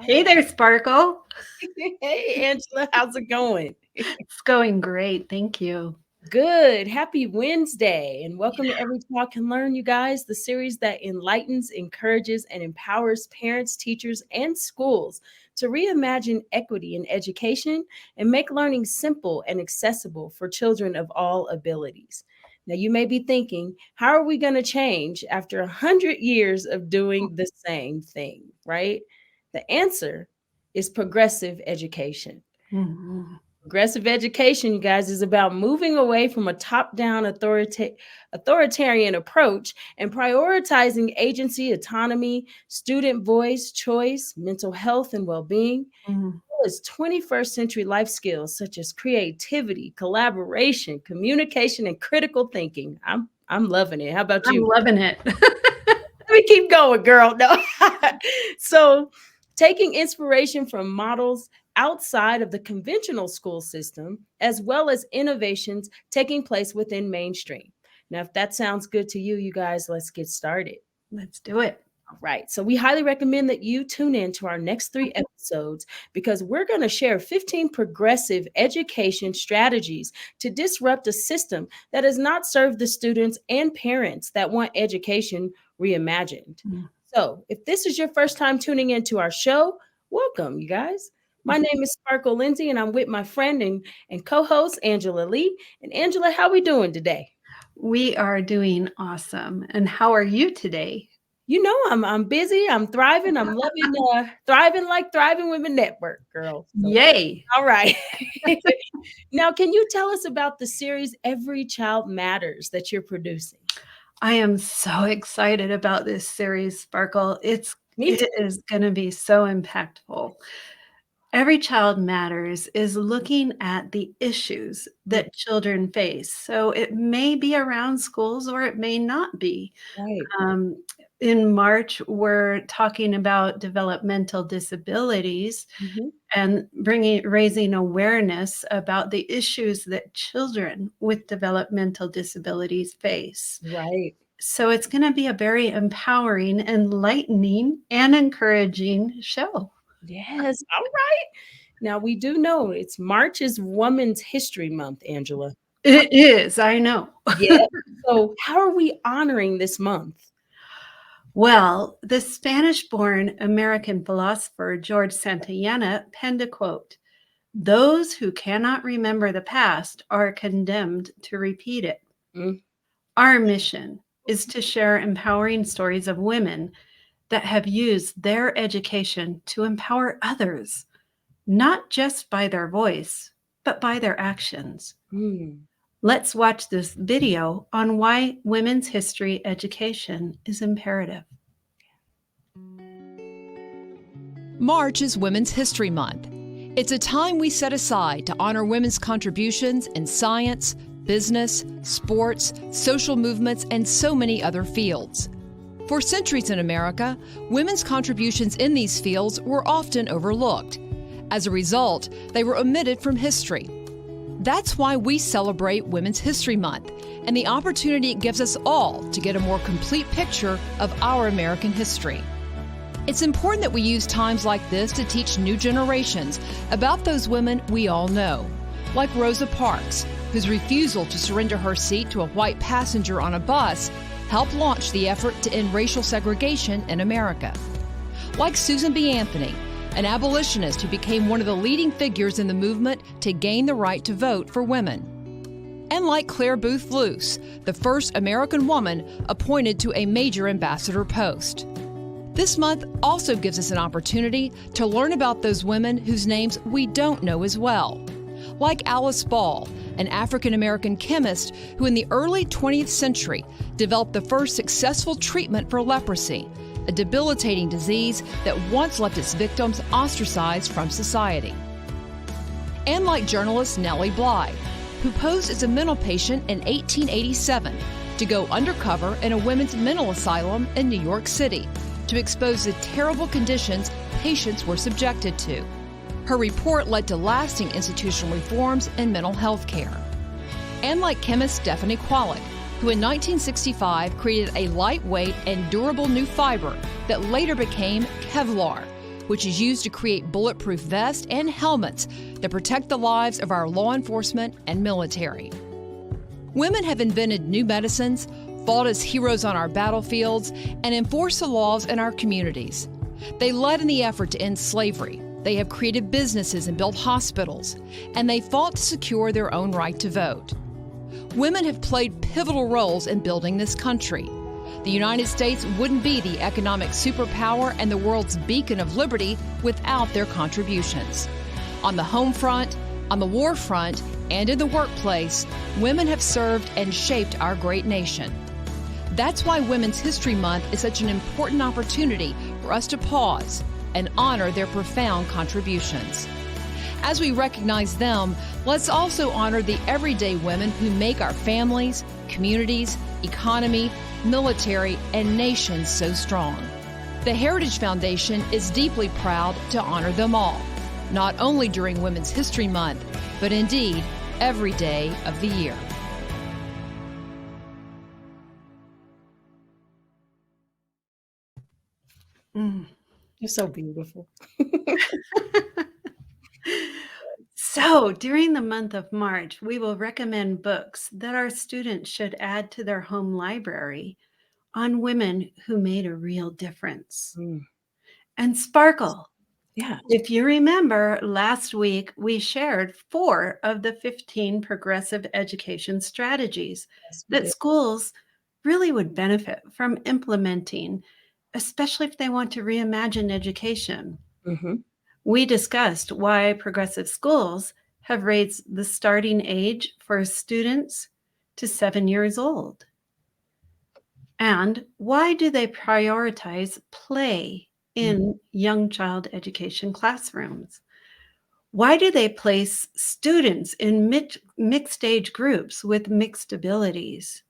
Hey there, Sparkle. Hey, Angela, how's it going? It's going great. Thank you. Good. Happy Wednesday, and welcome to Every Child Can Learn, you guys, the series that enlightens, encourages, and empowers parents, teachers, and schools to reimagine equity in education and make learning simple and accessible for children of all abilities. Now, you may be thinking, how are we going to change after 100 years of doing the same thing, right? The answer is progressive education. Mhm. Progressive education, you guys, is about moving away from a top down authoritarian approach and prioritizing agency, autonomy, student voice, choice, mental health, and well being, Mhm. as 21st century life skills such as creativity, collaboration, communication, and critical thinking. I'm loving it. How about I'm you? loving it. Let me keep going, girl. No. So, taking inspiration from models outside of the conventional school system, as well as innovations taking place within mainstream. Now, if that sounds good to you, you guys, let's get started. Let's do it. All right. So, we highly recommend that you tune in to our next 3 episodes because we're going to share 15 progressive education strategies to disrupt a system that has not served the students and parents that want education reimagined. Mm. So, if this is your first time tuning into our show, welcome, you guys. My name is Sparkle Lindsay, and I'm with my friend and co-host Angela Legh. And Angela, how we doing today? We are doing awesome. And how are you today? You know, I'm busy. I'm thriving. I'm loving thriving like thriving women network, girl. So Yay. all right. Now, can you tell us about the series Every Child Matters that you're producing? I am so excited about this series, Sparkle. Me It too. is going to be so impactful. Every Child Matters is looking at the issues Mm, that children face. So it may be around schools or it may not be. right. Um, in March, we're talking about developmental disabilities Mhm. and raising awareness about the issues that children with developmental disabilities face. Right. So it's going to be a very empowering, enlightening, and encouraging show. Yes. All right. Now we do know it's March is Women's History Month, Angela. It is, I know. Yeah. So how are we honoring this month? Well, the Spanish born American philosopher George Santayana penned a quote: "Those who cannot remember the past are condemned to repeat it." Mm, Our mission is to share empowering stories of women that have used their education to empower others, not just by their voice, but by their actions. mm. Let's watch this video on why women's history education is imperative. March is Women's History Month. It's a time we set aside to honor women's contributions in science, business, sports, social movements, and so many other fields. For centuries in America, women's contributions in these fields were often overlooked. As a result, they were omitted from history. That's why we celebrate Women's History Month and the opportunity it gives us all to get a more complete picture of our American history. It's important that we use times like this to teach new generations about those women we all know, like Rosa Parks, whose refusal to surrender her seat to a white passenger on a bus helped launch the effort to end racial segregation in America. Like Susan B. Anthony, an abolitionist who became one of the leading figures in the movement to gain the right to vote for women. And like Claire Booth Luce, the first American woman appointed to a major ambassador post. This month also gives us an opportunity to learn about those women whose names we don't know as well. Like Alice Ball, an African-American chemist who in the early 20th century developed the first successful treatment for leprosy, a debilitating disease that once left its victims ostracized from society. And like journalist Nellie Bly, who posed as a mental patient in 1887 to go undercover in a women's mental asylum in New York City to expose the terrible conditions patients were subjected to. Her report led to lasting institutional reforms in mental health care. And like chemist Stephanie Kwolek, who in 1965 created a lightweight and durable new fiber that later became Kevlar, which is used to create bulletproof vests and helmets that protect the lives of our law enforcement and military. Women have invented new medicines, fought as heroes on our battlefields, and enforced the laws in our communities. They led in the effort to end slavery. They have created businesses and built hospitals, and they fought to secure their own right to vote. Women have played pivotal roles in building this country. The United States wouldn't be the economic superpower and the world's beacon of liberty without their contributions. On the home front, on the war front, and in the workplace, women have served and shaped our great nation. That's why Women's History Month is such an important opportunity for us to pause and honor their profound contributions. As we recognize them, let's also honor the everyday women who make our families, communities, economy, military, and nations so strong. The Heritage Foundation is deeply proud to honor them all, not only during Women's History Month, but indeed every day of the year. You're so beautiful. So, during the month of March, we will recommend books that our students should add to their home library on women who made a real difference. And Sparkle, Yeah. if you remember, last week we shared 4 of the 15 progressive education strategies Yes, we that did. schools really would benefit from implementing, especially if they want to reimagine education. Mhm. We discussed why progressive schools have raised the starting age for students to 7 years old. And why do they prioritize play in young child education classrooms? Why do they place students in mixed age groups with mixed abilities?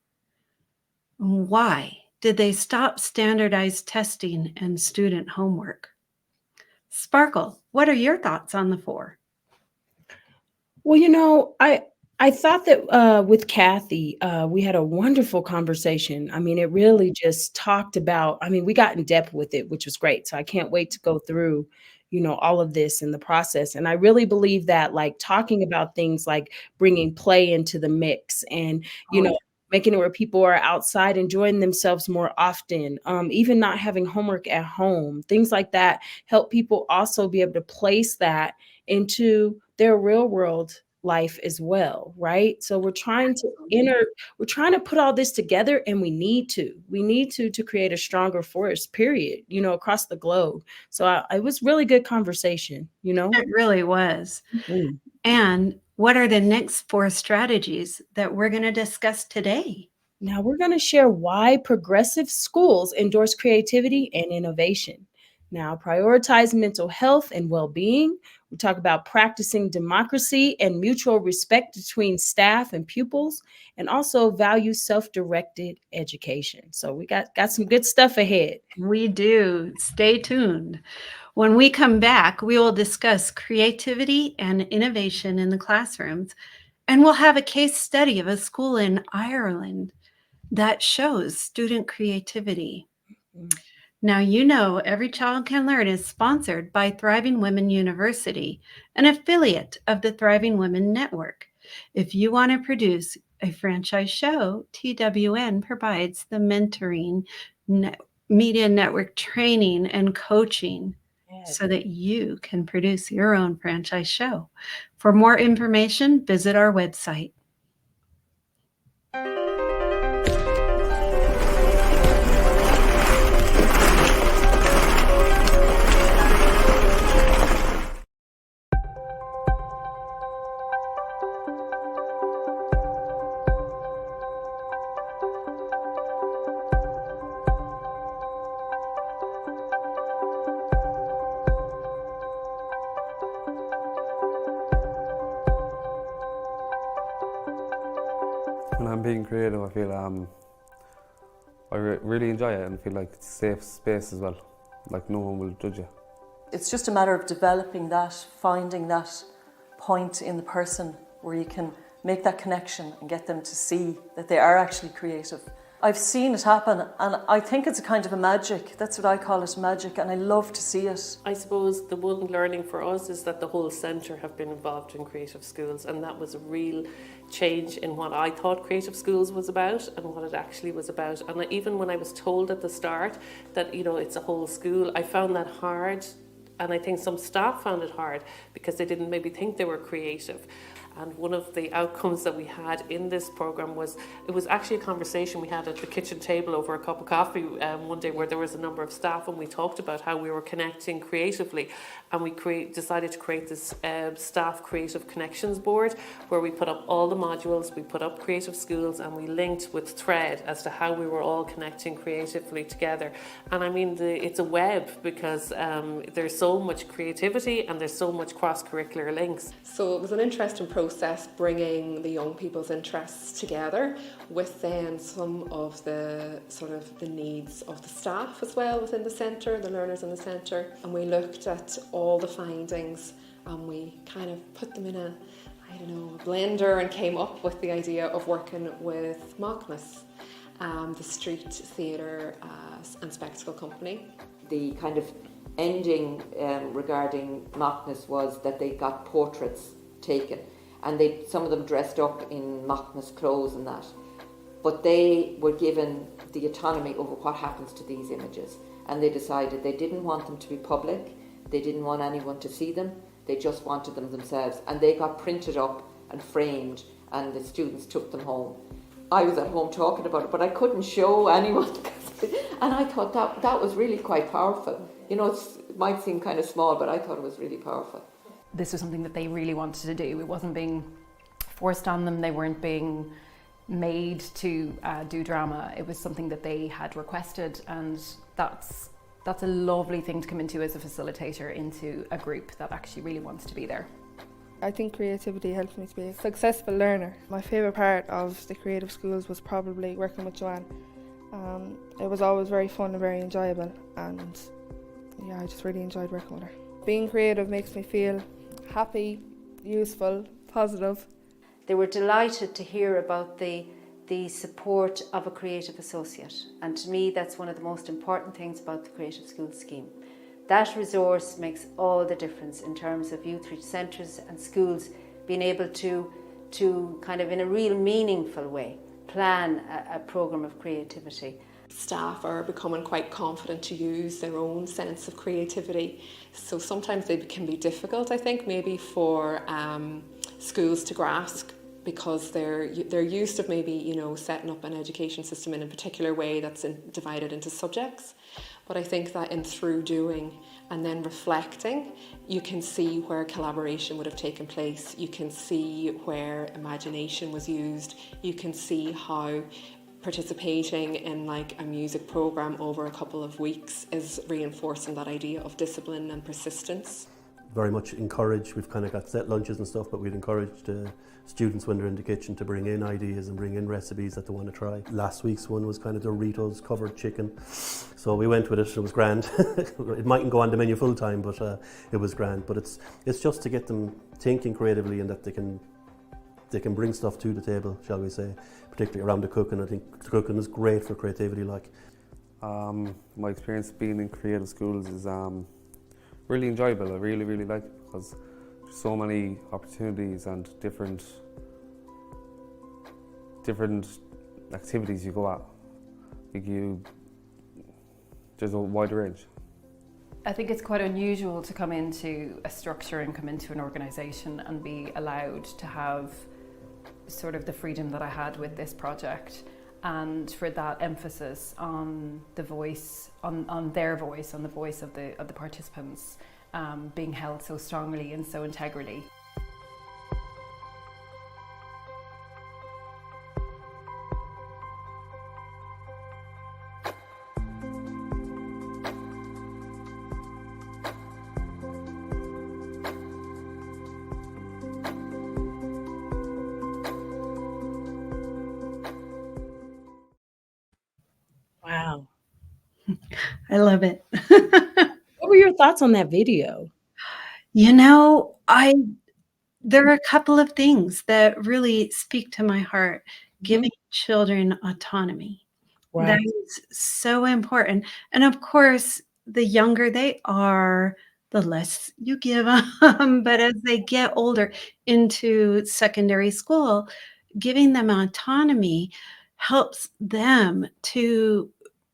Why did they stop standardized testing and student homework? Sparkle, what are your thoughts on the 4? Well, I thought that with Kathy, we had a wonderful conversation. I mean, it really just talked about. I mean, we got in depth with it, which was great. So I can't wait to go through, all of this in the process. And I really believe that, like, talking about things like bringing play into the mix, and making it where people are outside enjoying themselves more often, even not having homework at home, things like that, help people also be able to place that into their real world life as well, right? So we're trying to put all this together, and we need to create a stronger force, period, across the globe. So it was really good conversation. It really was. Mhm. And what are the next 4 strategies that we're going to discuss today? Now we're going to share why progressive schools endorse creativity and innovation. Now, prioritize mental health and well-being. We talk about practicing democracy and mutual respect between staff and pupils, and also value self-directed education. So we got some good stuff ahead. We do. Stay tuned. When we come back, we will discuss creativity and innovation in the classrooms, and we'll have a case study of a school in Ireland that shows student creativity. Now, Every Child Can Learn is sponsored by Thriving Women University, an affiliate of the Thriving Women Network. If you want to produce a franchise show, TWN provides the mentoring, media network training, and coaching so that you can produce your own franchise show. For more information, visit our website. When I'm being creative, I feel I really enjoy it and feel like it's a safe space as well. Like no one will judge you. It's just a matter of developing that, finding that point in the person where you can make that connection and get them to see that they are actually creative. I've seen it happen, and I think it's a kind of a magic. That's what I call it, magic, and I love to see it. I suppose the one learning for us is that the whole centre have been involved in creative schools, and that was a real change in what I thought creative schools was about and what it actually was about. And even when I was told at the start that, you know, it's a whole school, I found that hard, and I think some staff found it hard because they didn't maybe think they were creative. And one of the outcomes that we had in this programme was, it was actually a conversation we had at the kitchen table over a cup of coffee one day, where there was a number of staff, and we talked about how we were connecting creatively, and we decided to create this staff creative connections board, where we put up all the modules, we put up creative schools, and we linked with thread as to how we were all connecting creatively together. And I mean, it's a web, because there's so much creativity and there's so much cross-curricular links. So it was an interesting process, bringing the young people's interests together with then some of the sort of the needs of the staff as well within the centre, the learners in the centre. And we looked at all the findings, and we kind of put them in a blender, and came up with the idea of working with Macnas, the street theatre and spectacle company. The kind of ending regarding Macnas was that they got portraits taken, and some of them dressed up in Macnas clothes and that, but they were given the autonomy over what happens to these images, and they decided they didn't want them to be public, they didn't want anyone to see them, they just wanted them themselves, and they got printed up and framed, and the students took them home. I was at home talking about it, but I couldn't show anyone, and I thought that was really quite powerful. You know, it might seem kind of small, but I thought it was really powerful. This was something that they really wanted to do. It wasn't being forced on them. They weren't being made to do drama. It was something that they had requested, and that's a lovely thing to come into as a facilitator, into a group that actually really wants to be there. I think creativity helps me to be a successful learner. My favourite part of the creative schools was probably working with Joanne. It was always very fun and very enjoyable, and yeah, I just really enjoyed working with her. Being creative makes me feel happy, useful, positive. They were delighted to hear about the support of a creative associate, and to me that's one of the most important things about the Creative Schools scheme. That resource makes all the difference in terms of youth reach centres and schools being able to kind of in a real meaningful way plan a programme of creativity. Staff are becoming quite confident to use their own sense of creativity, so sometimes they can be difficult, I think, maybe for schools to grasp, because they're used to maybe, you know, setting up an education system in a particular way that's divided into subjects. But I think that in through doing and then reflecting, you can see where collaboration would have taken place, you can see where imagination was used, you can see how participating in like a music programme over a couple of weeks is reinforcing that idea of discipline and persistence. Very much encourage, we've kind of got set lunches and stuff, but we'd encourage the students when they're in the kitchen to bring in ideas and bring in recipes that they want to try. Last week's one was kind of Doritos covered chicken, so we went with it. It was grand. It mightn't go on the menu full time, but it was grand. But it's just to get them thinking creatively, and that they can bring stuff to the table, shall we say, particularly around the cooking. I think cooking is great for creativity. Like my experience being in creative schools is really enjoyable. I really, really like it, because there's so many opportunities and different activities you go at. There's a wide range. I think it's quite unusual to come into a structure and come into an organisation and be allowed to have sort of the freedom that I had with this project, and for that emphasis on the voice, on their voice, on the voice of the participants being held so strongly and so integrally. Wow. I love it. What were your thoughts on that video? You know, there are a couple of things that really speak to my heart. Giving children autonomy That Right. is so important. And of course, the younger they are, the less you give them. But as they get older into secondary school, giving them autonomy helps them to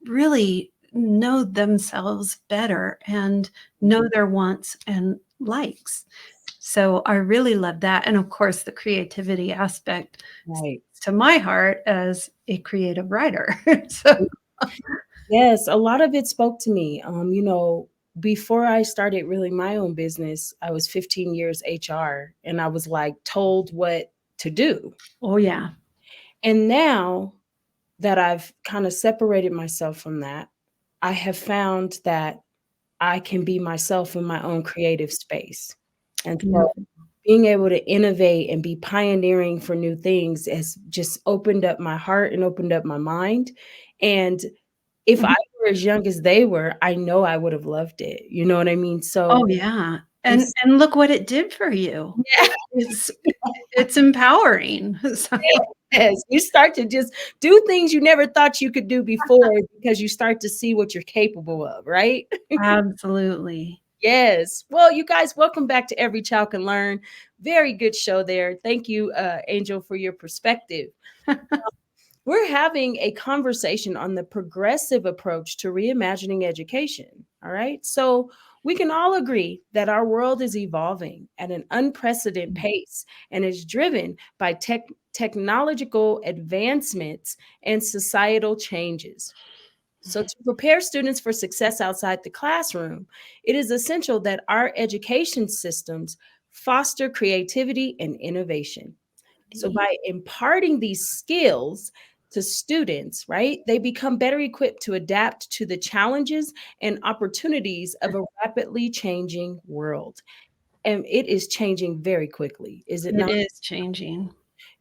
really know themselves better and know their wants and likes. So I really love that. And of course, the creativity aspect Right. to my heart as a creative writer. So Yes, a lot of it spoke to me. Before I started really my own business, I was 15 years HR and I was like told what to do. oh, yeah. And now that I've kind of separated myself from that, I have found that I can be myself in my own creative space. And so Mm. being able to innovate and be pioneering for new things has just opened up my heart and opened up my mind. And if I Mhm. were as young as they were, I know I would have loved it. You know what I mean? So Oh, yeah. I'm And look what it did for you. It's it's empowering. So yes, you start to just do things you never thought you could do before because you start to see what you're capable of, right? absolutely. Yes. Well, you guys, welcome back to Every Child Can Learn. Very good show there. Thank you, Angel, for your perspective. We're having a conversation on the progressive approach to reimagining education. All right. So we can all agree that our world is evolving at an unprecedented pace and is driven by technological advancements and societal changes. So, to prepare students for success outside the classroom, it is essential that our education systems foster creativity and innovation. So by imparting these skills to students, right, they become better equipped to adapt to the challenges and opportunities of a rapidly changing world. And it is changing very quickly, is it It not? is changing.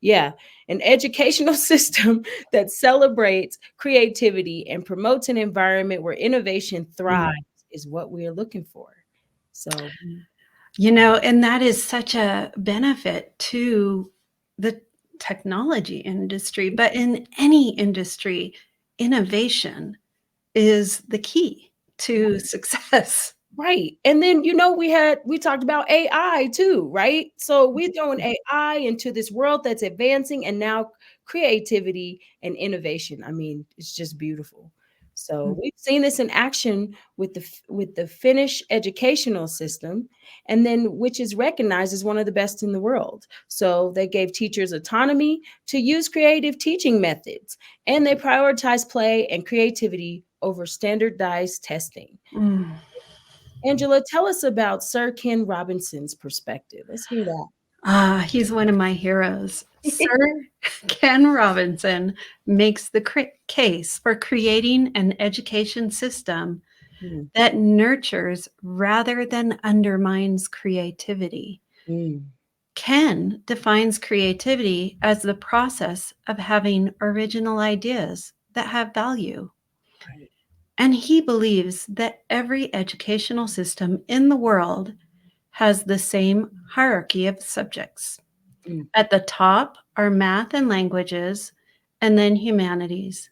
Yeah, an educational system that celebrates creativity and promotes an environment where innovation thrives Mm. is what we are looking for. So, And that is such a benefit to the technology industry, but in any industry, innovation is the key to success. right. And then, we talked about AI too, right? So we're throwing AI into this world that's advancing and now creativity and innovation. I mean, it's just beautiful. So we've seen this in action with the Finnish educational system, and then which is recognized as one of the best in the world. So they gave teachers autonomy to use creative teaching methods, and they prioritize play and creativity over standardized testing. Mm. Angela, tell us about Sir Ken Robinson's perspective. Let's hear that. He's one of my heroes. Sir Ken Robinson makes the case for creating an education system Mm, that nurtures rather than undermines creativity. mm, Ken defines creativity as the process of having original ideas that have value. right. And he believes that every educational system in the world has the same hierarchy of subjects. Mm, At the top are math and languages, and then humanities.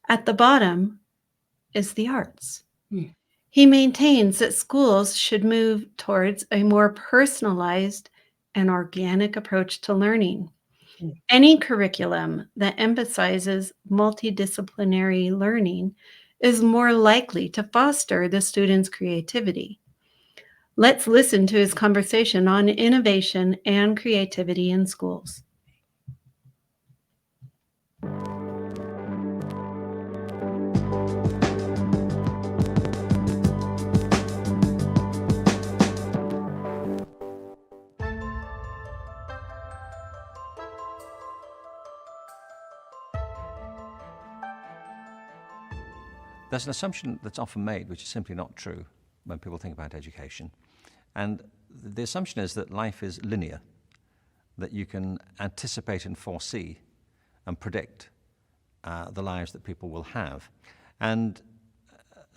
At the bottom is the arts. mm, He maintains that schools should move towards a more personalized and organic approach to learning. mm. Any curriculum that emphasizes multidisciplinary learning is more likely to foster the student's creativity. Let's listen to his conversation on innovation and creativity in schools. There's an assumption that's often made, which is simply not true when people think about education. And the assumption is that life is linear, that you can anticipate and foresee and predict the lives that people will have. And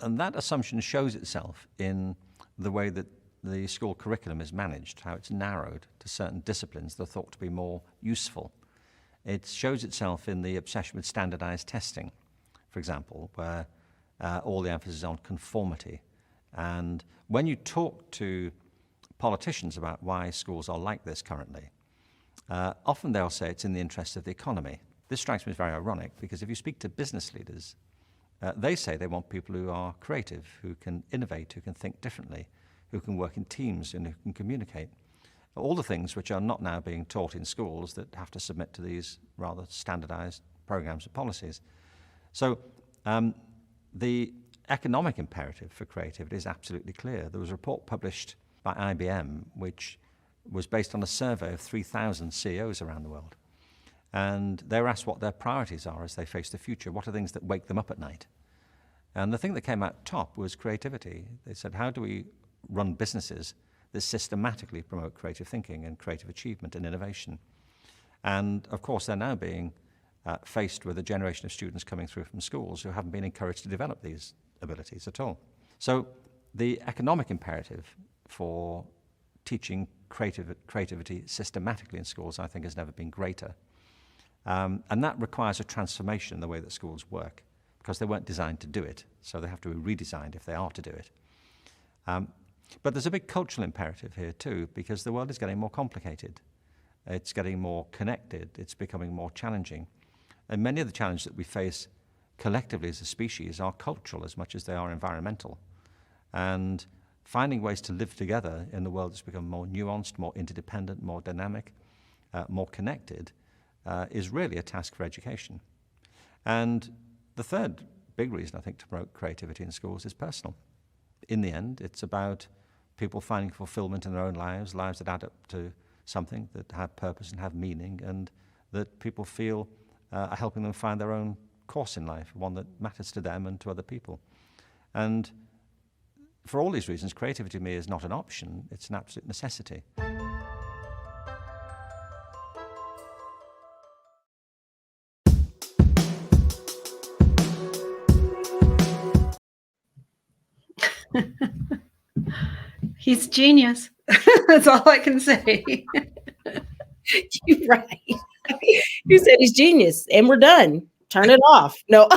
that assumption shows itself in the way that the school curriculum is managed, how it's narrowed to certain disciplines that are thought to be more useful. It shows itself in the obsession with standardized testing. for example, where all the emphasis is on conformity. And when you talk to politicians about why schools are like this currently, often they'll say it's in the interest of the economy. This strikes me as very ironic, because if you speak to business leaders, they say they want people who are creative, who can innovate, who can think differently, who can work in teams and who can communicate. All the things which are not now being taught in schools that have to submit to these rather standardized programs and policies. So the economic imperative for creativity is absolutely clear. There was a report published by IBM which was based on a survey of 3,000 CEOs around the world. And they were asked what their priorities are as they face the future. What are things that wake them up at night? And the thing that came out top was creativity. They said, how do we run businesses that systematically promote creative thinking and creative achievement and innovation? And of course, they're now being faced with a generation of students coming through from schools who haven't been encouraged to develop these abilities at all. So the economic imperative for teaching creativity systematically in schools, I think, has never been greater. And that requires a transformation in the way that schools work, because they weren't designed to do it, so they have to be redesigned if they are to do it. But there's a big cultural imperative here too, because the world is getting more complicated. It's getting more connected. It's becoming more challenging. And many of the challenges that we face collectively as a species are cultural as much as they are environmental. And finding ways to live together in the world that's become more nuanced, more interdependent, more dynamic, more connected, is really a task for education. And the third big reason, I think, to promote creativity in schools is personal. In the end, it's about people finding fulfillment in their own lives, lives that add up to something, that have purpose and have meaning, and that people feel are helping them find their own course in life, one that matters to them and to other people. And for all these reasons, creativity to me is not an option, it's an absolute necessity. He's genius. That's all I can say. You're right. You said he's genius, and we're done. Turn it off. No.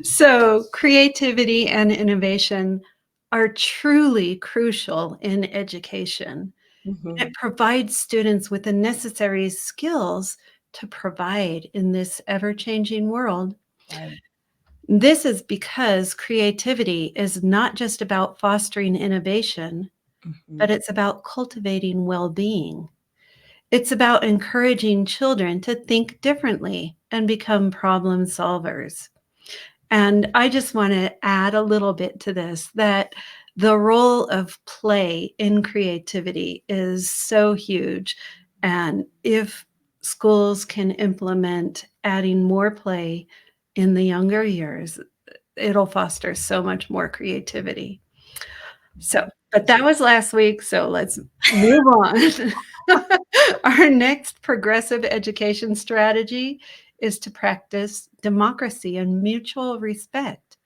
So creativity and innovation are truly crucial in education. Mm-hmm. It provides students with the necessary skills to provide in this ever-changing world. Right. This is because creativity is not just about fostering innovation, but it's about cultivating well-being. It's about encouraging children to think differently and become problem solvers. And I just want to add a little bit to this, that the role of play in creativity is so huge. And if schools can implement adding more play in the younger years, it'll foster so much more creativity. So, but that was last week, so let's move on. Our next progressive education strategy is to practice democracy and mutual respect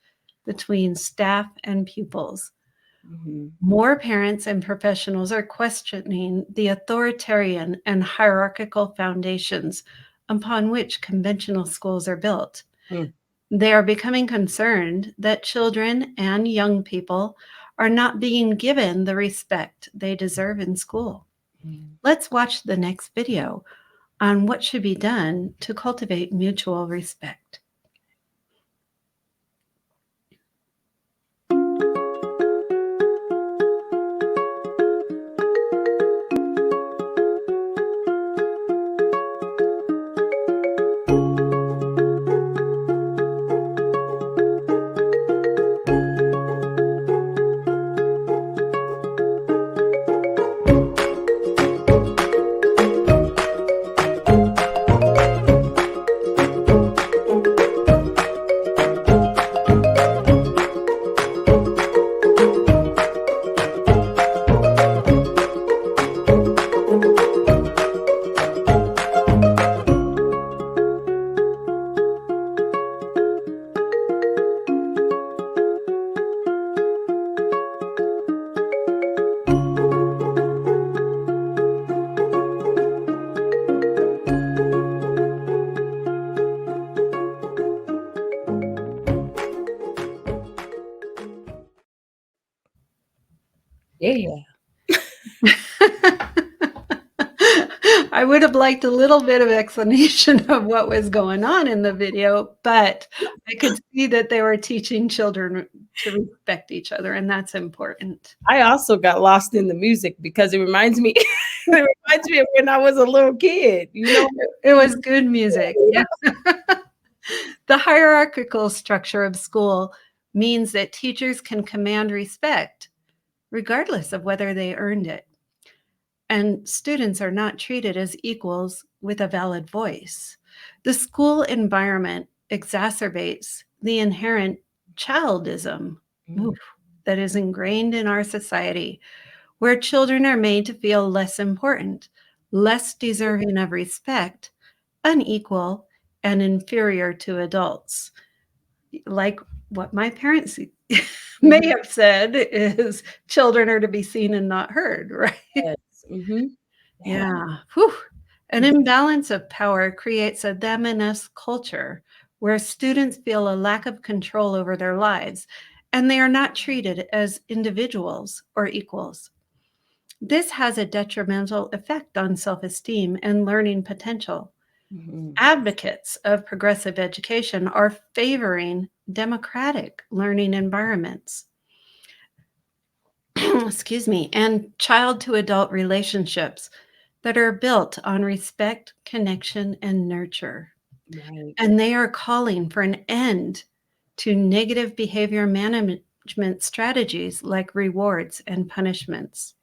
between staff and pupils. Mm-hmm. More parents and professionals are questioning the authoritarian and hierarchical foundations upon which conventional schools are built. Mm. They are becoming concerned that children and young people are not being given the respect they deserve in school. Let's watch the next video on what should be done to cultivate mutual respect. Yeah. I would have liked a little bit of explanation of what was going on in the video, but I could see that they were teaching children to respect each other, and that's important. I also got lost in the music because it reminds me it reminds me of when I was a little kid, you know? It was good music. Yeah. The hierarchical structure of school means that teachers can command respect regardless of whether they earned it. And students are not treated as equals with a valid voice. The school environment exacerbates the inherent childism that is ingrained in our society, where children are made to feel less important, less deserving of respect, unequal, and inferior to adults. Like what my parents may have said is children are to be seen and not heard, right? Yes. Mhm. Yeah. Whew. An imbalance of power creates a them and us culture where students feel a lack of control over their lives and they are not treated as individuals or equals. This has a detrimental effect on self esteem and learning potential. Advocates of progressive education are favoring democratic learning environments. Excuse me, and child to adult relationships that are built on respect, connection, and nurture. Right. And they are calling for an end to negative behavior management strategies like rewards and punishments.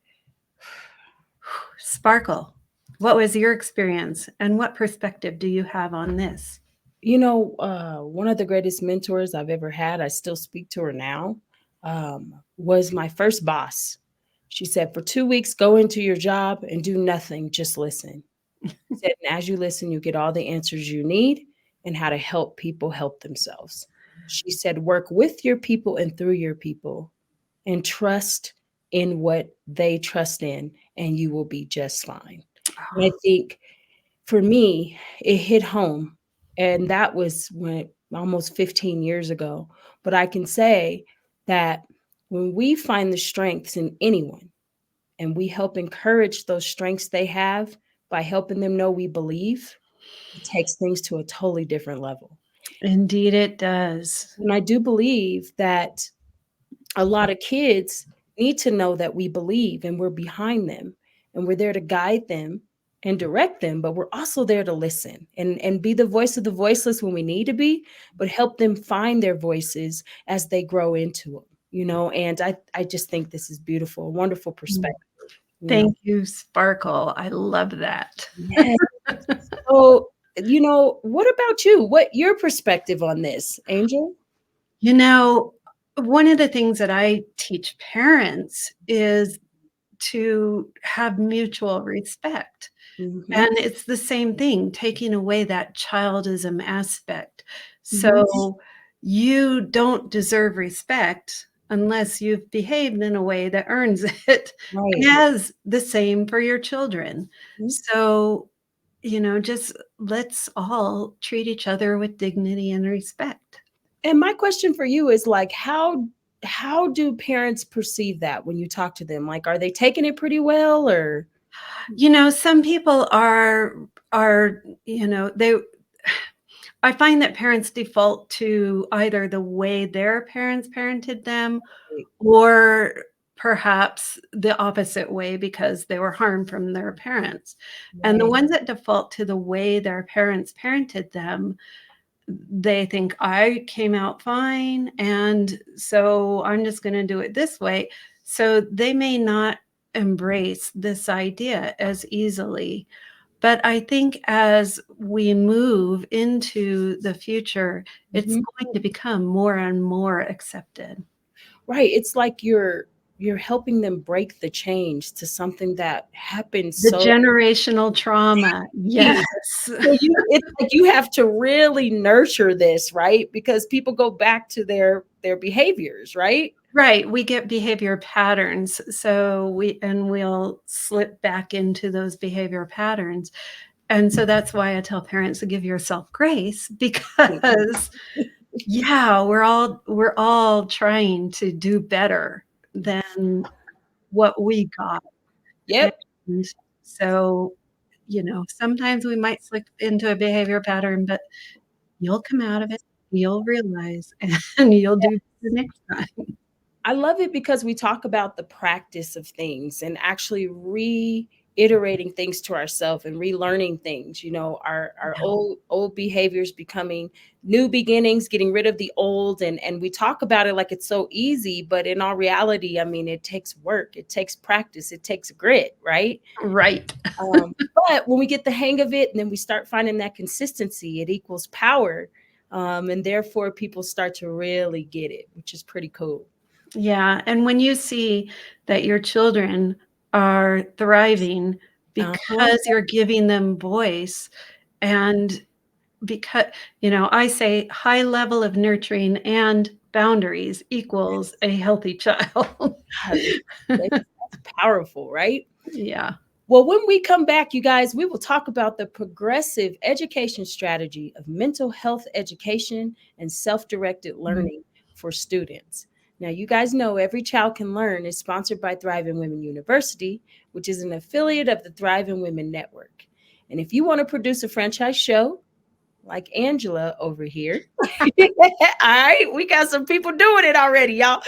Sparkle, what was your experience and what perspective do you have on this? You know, one of the greatest mentors I've ever had, I still speak to her now, was my first boss. She said, for 2 weeks, go into your job and do nothing, just listen. She said, and as you listen, you get all the answers you need and how to help people help themselves. She said, work with your people and through your people and trust in what they trust in, and you will be just fine. And I think for me, it hit home. And that was when almost 15 years ago. But I can say that when we find the strengths in anyone and we help encourage those strengths they have by helping them know we believe, it takes things to a totally different level. Indeed, it does. And I do believe that a lot of kids need to know that we believe and we're behind them and we're there to guide them and direct them, but we're also there to listen and be the voice of the voiceless when we need to be, but help them find their voices as they grow into them, you know. And I just think this is beautiful, a wonderful perspective. Thank you, Sparkle. I love that. Yes. So, you know, what about you? What your perspective on this, Angel? You know, one of the things that I teach parents is to have mutual respect. And it's the same thing, taking away that childism aspect. So you don't deserve respect unless you've behaved in a way that earns it. Right. As the same for your children. So, you know, just let's all treat each other with dignity and respect. And my question for you is like, how do parents perceive that when you talk to them? Like, are they taking it pretty well or? You know, some people are, you know, I find that parents default to either the way their parents parented them or perhaps the opposite way because they were harmed from their parents. And the ones that default to the way their parents parented them, they think I came out fine, and so I'm just going to do it this way. So they may not embrace this idea as easily. But I think as we move into the future, it's going to become more and more accepted. Right. It's like you're helping them break the change to something that happens The so generational trauma. Yes. so it's like you have to really nurture this, right? Because people go back to their behaviors, right? Right. We get behavior patterns. So we'll slip back into those behavior patterns. And so that's why I tell parents to give yourself grace because yeah, we're all trying to do better than what we got. Yep. And so, sometimes we might slip into a behavior pattern, but you'll come out of it, you'll realize, and you'll do the next time. I love it because we talk about the practice of things and actually reiterating things to ourselves and relearning things. Our Yeah. old behaviors becoming new beginnings, getting rid of the old, and we talk about it like it's so easy, but in all reality, I mean, it takes work, it takes practice, it takes grit, right? Right. But when we get the hang of it and then we start finding that consistency, it equals power. And therefore people start to really get it, which is pretty cool. Yeah, and when you see that your children are thriving because you're giving them voice, and because, I say high level of nurturing and boundaries equals a healthy child. That's powerful, right? Yeah. Well, when we come back, you guys, we will talk about the progressive education strategy of mental health education and self-directed learning for students. Now, you guys know Every Child Can Learn is sponsored by Thriving Women University, which is an affiliate of the Thriving Women Network. And if you want to produce a franchise show, like Angela over here. All right, we got some people doing it already, y'all.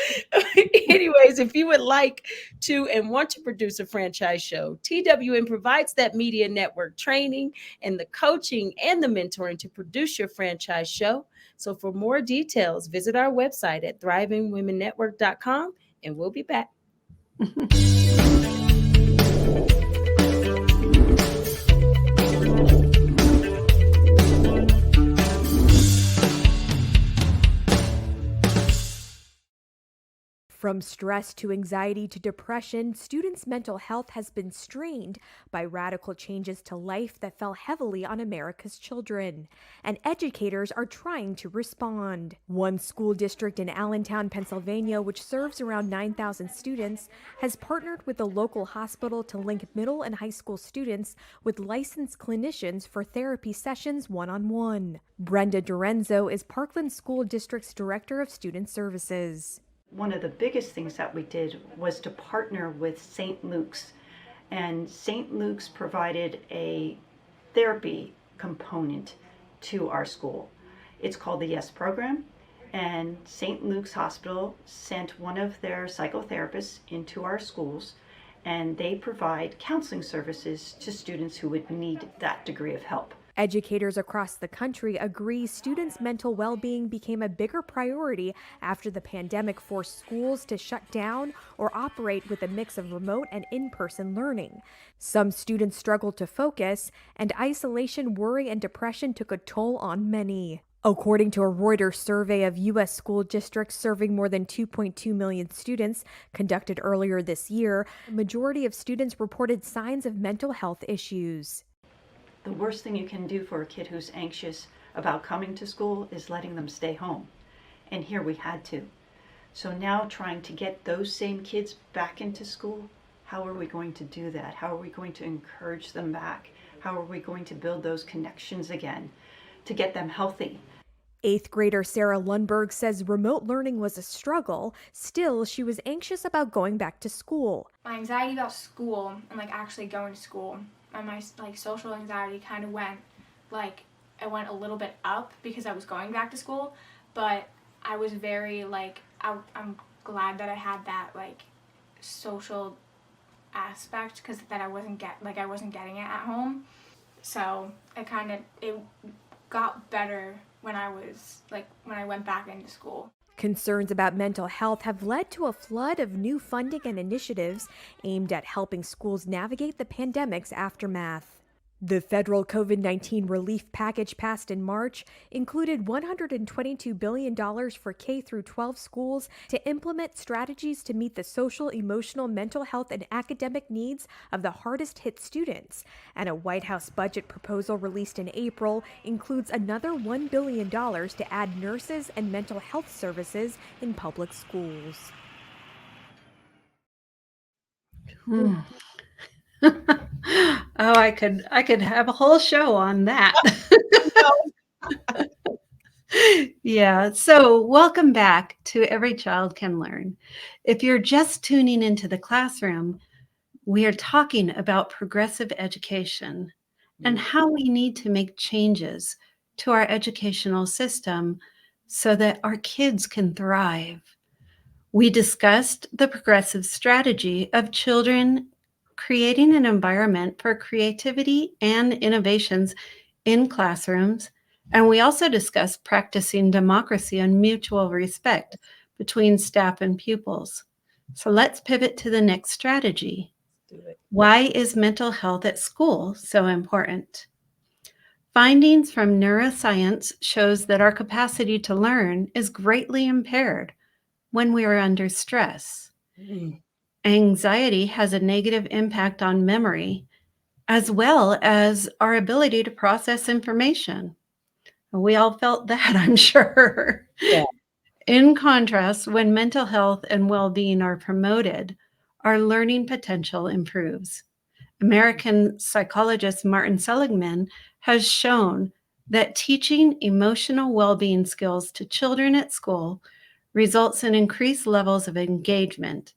Anyways, if you would like to and want to produce a franchise show, TWN provides that media network training and the coaching and the mentoring to produce your franchise show. So for more details, visit our website at thrivingwomennetwork.com, and we'll be back. From stress to anxiety to depression, students' mental health has been strained by radical changes to life that fell heavily on America's children, and educators are trying to respond. One school district in Allentown, Pennsylvania, which serves around 9,000 students, has partnered with a local hospital to link middle and high school students with licensed clinicians for therapy sessions one-on-one. Brenda Dorenzo is Parkland School District's Director of Student Services. One of the biggest things that we did was to partner with St. Luke's, and St. Luke's provided a therapy component to our school. It's called the YES program, and St. Luke's Hospital sent one of their psychotherapists into our schools, and they provide counseling services to students who would need that degree of help. Educators across the country agree students' mental well-being became a bigger priority after the pandemic forced schools to shut down or operate with a mix of remote and in-person learning. Some students struggled to focus, and isolation, worry, and depression took a toll on many. According to a Reuters survey of U.S. school districts serving more than 2.2 million students conducted earlier this year, the majority of students reported signs of mental health issues. The worst thing you can do for a kid who's anxious about coming to school is letting them stay home. And here we had to. So now trying to get those same kids back into school, how are we going to do that? How are we going to encourage them back? How are we going to build those connections again to get them healthy? 8th grader Sarah Lundberg says remote learning was a struggle. Still, she was anxious about going back to school. My anxiety about school and actually going to school, and my social anxiety kind of went it went a little bit up because I was going back to school, but I was very I'm glad that I had that social aspect because that I wasn't getting it at home. So it got better when I went back into school. Concerns about mental health have led to a flood of new funding and initiatives aimed at helping schools navigate the pandemic's aftermath. The federal COVID-19 relief package passed in March included $122 billion for K-12 schools to implement strategies to meet the social, emotional, mental health, and academic needs of the hardest hit students. And a White House budget proposal released in April includes another $1 billion to add nurses and mental health services in public schools. Oh, I could have a whole show on that. Yeah, so welcome back to Every Child Can Learn. If you're just tuning into the classroom, we are talking about progressive education and how we need to make changes to our educational system so that our kids can thrive. We discussed the progressive strategy of children creating an environment for creativity and innovations in classrooms. And we also discussed practicing democracy and mutual respect between staff and pupils. So let's pivot to the next strategy. Why is mental health at school so important? Findings from neuroscience shows that our capacity to learn is greatly impaired when we are under stress. Anxiety has a negative impact on memory as well as our ability to process information. We all felt that, I'm sure. Yeah. In contrast, when mental health and well-being are promoted, our learning potential improves. American psychologist Martin Seligman has shown that teaching emotional well-being skills to children at school results in increased levels of engagement,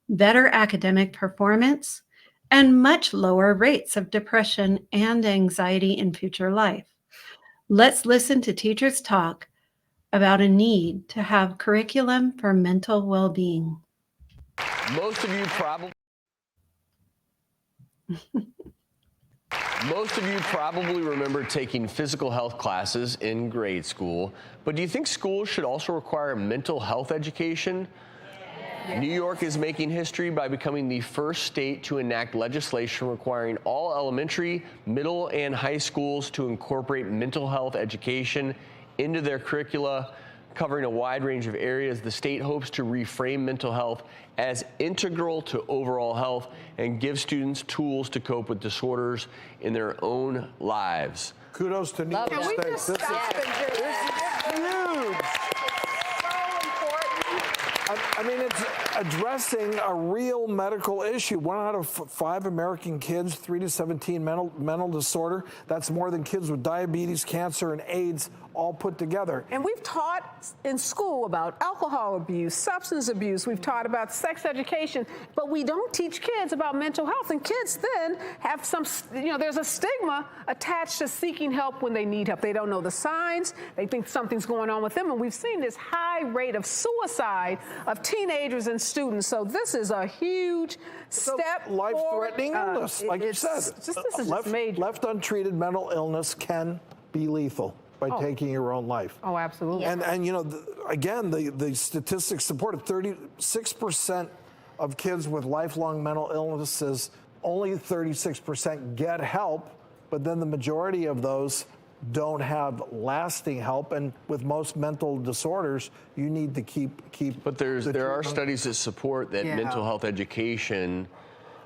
better academic performance, and much lower rates of depression and anxiety in future life. Let's listen to teachers talk about a need to have curriculum for mental well-being. Most of you probably remember taking physical health classes in grade school, but do you think schools should also require mental health education? New York is making history by becoming the first state to enact legislation requiring all elementary, middle, and high schools to incorporate mental health education into their curricula. Covering a wide range of areas, the state hopes to reframe mental health as integral to overall health and give students tools to cope with disorders in their own lives. Kudos to New York State. This is huge. I mean, it's addressing a real medical issue. 1 out of 5 American kids, 3 to 17 mental disorder. That's more than kids with diabetes, cancer, and AIDS all put together. And we've taught in school about alcohol abuse, substance abuse. We've taught about sex education, but we don't teach kids about mental health. And kids then have some, there's a stigma attached to seeking help when they need help. They don't know the signs. They think something's going on with them. And we've seen this high rate of suicide of teenagers and students. So this is a huge step life-threatening illness, like you said. Left untreated, mental illness can be lethal by taking your own life. Oh, absolutely. And again, the statistics support it. 36% of kids with lifelong mental illnesses, only 36% get help, but then the majority of those don't have lasting help. And with most mental disorders, you need to keep. But there are studies that support that mental health education,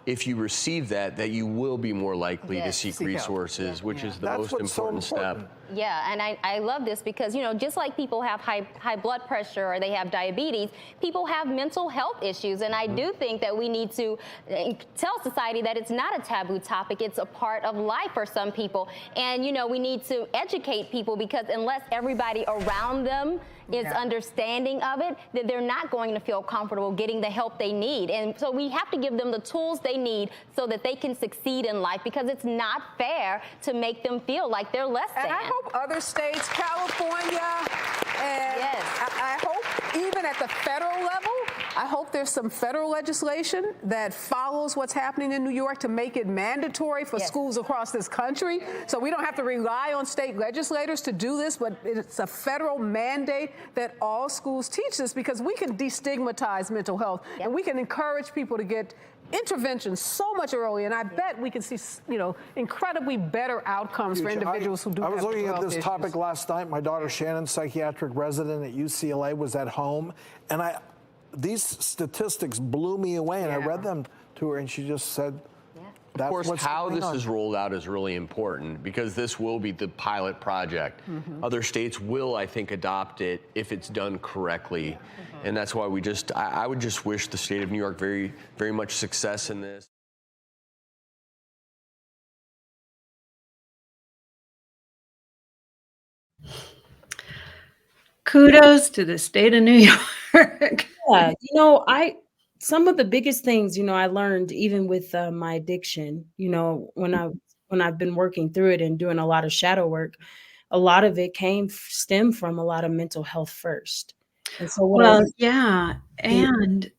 if you receive that you will be more likely to seek resources, which is the most important step. Yeah, and I love this because, just like people have high blood pressure or they have diabetes, people have mental health issues. And I do think that we need to tell society that it's not a taboo topic. It's a part of life for some people. And, we need to educate people because unless everybody around them is understanding of it, that they're not going to feel comfortable getting the help they need. And so we have to give them the tools they need so that they can succeed in life because it's not fair to make them feel like they're less than. And I hope other states, California, and I hope even at the federal level, I hope there's some federal legislation that follows what's happening in New York to make it mandatory for schools across this country. So we don't have to rely on state legislators to do this, but it's a federal mandate that all schools teach this because we can destigmatize mental health and we can encourage people to get interventions so much earlier, and I bet we can see, incredibly better outcomes for individuals who do have I was looking mental at health this topic last night. My daughter Shannon, psychiatric resident at UCLA, was at home, and these statistics blew me away, and I read them to her, and she just said, Of course, how this is rolled out is really important because this will be the pilot project. Other states will, I think, adopt it if it's done correctly. And that's why I would just wish the state of New York very, very much success in this. Kudos to the state of New York. Yeah, some of the biggest things, I learned even with my addiction, when I've been working through it and doing a lot of shadow work, a lot of it stem from a lot of mental health first. And so Well, yeah, and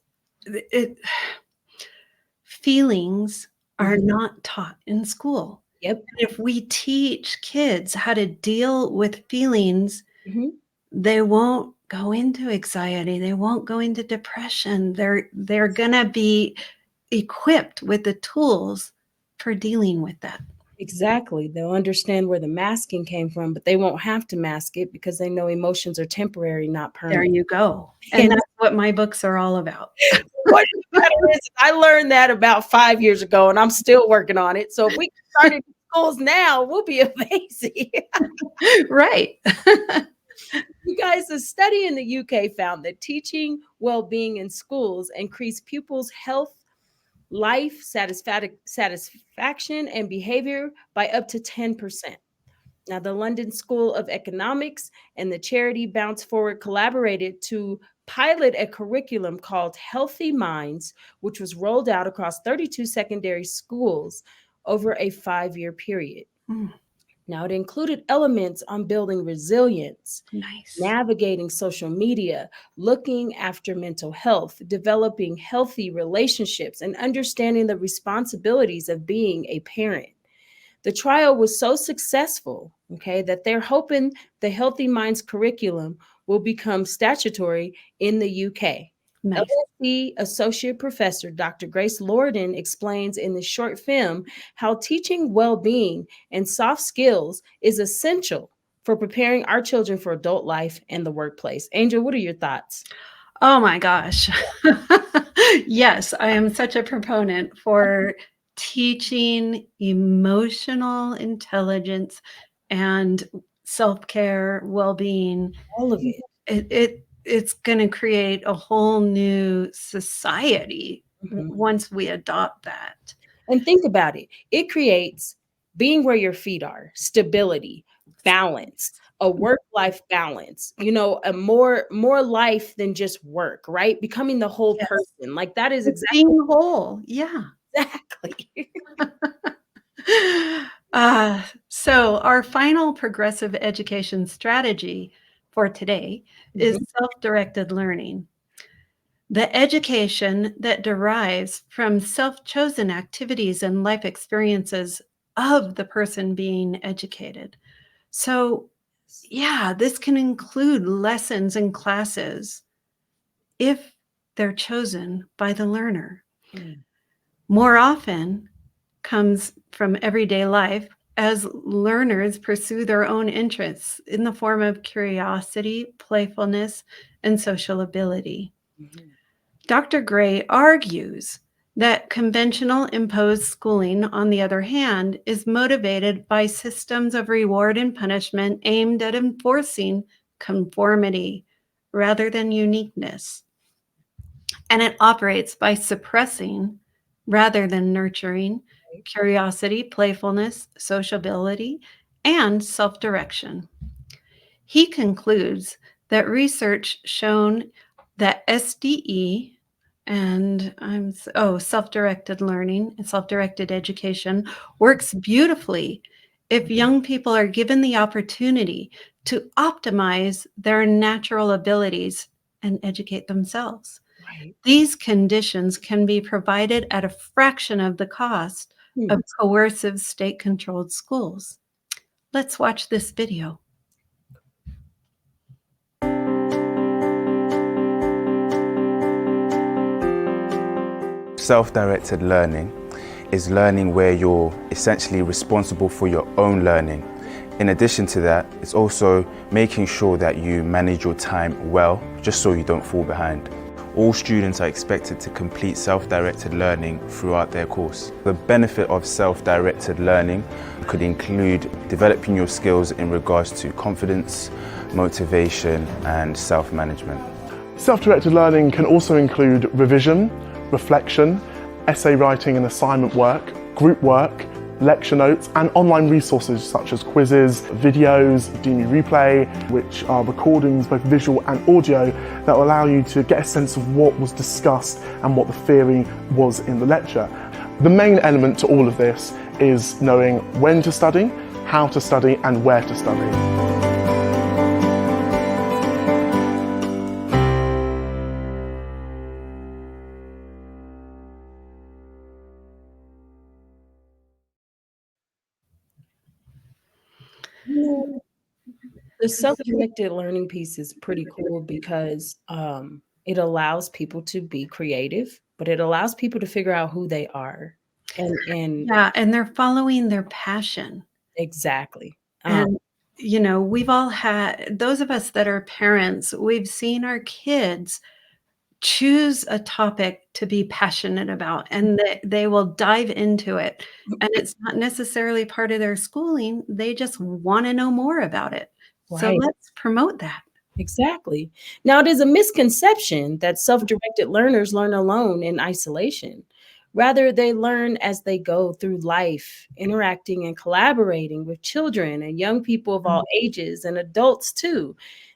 feelings are not taught in school. Yep. And if we teach kids how to deal with feelings, Mhm. they won't go into anxiety, they won't go into depression. They're gonna be equipped with the tools for dealing with that. Exactly. They'll understand where the masking came from, but they won't have to mask it because they know emotions are temporary, not There permanent. you go. And that's what my books are all about. What matter is, I learned that about 5 years ago, and I'm still working on it. So if we start in schools now, we'll be amazing. Right. You guys, a study in the UK found that teaching well-being in schools increased pupils' health, life satisfaction, and behavior by up to 10%. Now, the London School of Economics and the charity Bounce Forward collaborated to pilot a curriculum called Healthy Minds, which was rolled out across 32 secondary schools over a 5-year period. Now, it included elements on building resilience, navigating social media, looking after mental health, developing healthy relationships, and understanding the responsibilities of being a parent. The trial was so successful, that they're hoping the Healthy Minds curriculum will become statutory in the UK. Nice. LSE Associate Professor Dr. Grace Lorden explains in the short film how teaching well-being and soft skills is essential for preparing our children for adult life and the workplace. Angel, what are your thoughts? Oh my gosh. Yes, I am such a proponent for teaching emotional intelligence and self-care, well-being. All of it. It's going to create a whole new society once we adopt that. And think about it. It creates being where your feet are, stability, balance, a work-life balance, a more life than just work, right? Becoming the whole person. Like that is It's exactly being whole. Yeah. Exactly. So our final progressive education strategy for today is self-directed learning. The education that derives from self-chosen activities and life experiences of the person being educated. So, yeah, this can include lessons and classes if they're chosen by the learner. More often comes from everyday life as learners pursue their own interests in the form of curiosity, playfulness, and social ability. Dr. Gray argues that conventional imposed schooling, on the other hand, is motivated by systems of reward and punishment aimed at enforcing conformity rather than uniqueness. And it operates by suppressing rather than nurturing curiosity, playfulness, sociability, and self-direction. He concludes that research shown that SDE and self-directed learning and self-directed education works beautifully if young people are given the opportunity to optimize their natural abilities and educate themselves. These conditions can be provided at a fraction of the cost of coercive state-controlled schools. Let's watch this video. Self-directed learning is learning where you're essentially responsible for your own learning. In addition to that, it's also making sure that you manage your time well, just so you don't fall behind. All students are expected to complete self-directed learning throughout their course. The benefit of self-directed learning could include developing your skills in regards to confidence, motivation, and self-management. Self-directed learning can also include revision, reflection, essay writing and assignment work, group work, lecture notes, and online resources such as quizzes, videos, DME Replay, which are recordings, both visual and audio, that will allow you to get a sense of what was discussed and what the theory was in the lecture. The main element to all of this is knowing when to study, how to study, and where to study. The self-directed learning piece is pretty cool because it allows people to be creative, but it allows people to figure out who they are. And Yeah, and they're following their passion. Exactly. And, you know, we've all had, those of us that are parents, we've seen our kids choose a topic to be passionate about, and they will dive into it. And it's not necessarily part of their schooling. They just want to know more about it. So Right. let's promote that. Exactly. Now, it is a misconception that self-directed learners learn alone in isolation. Rather, they learn as they go through life, interacting and collaborating with children and young people of all ages and adults too.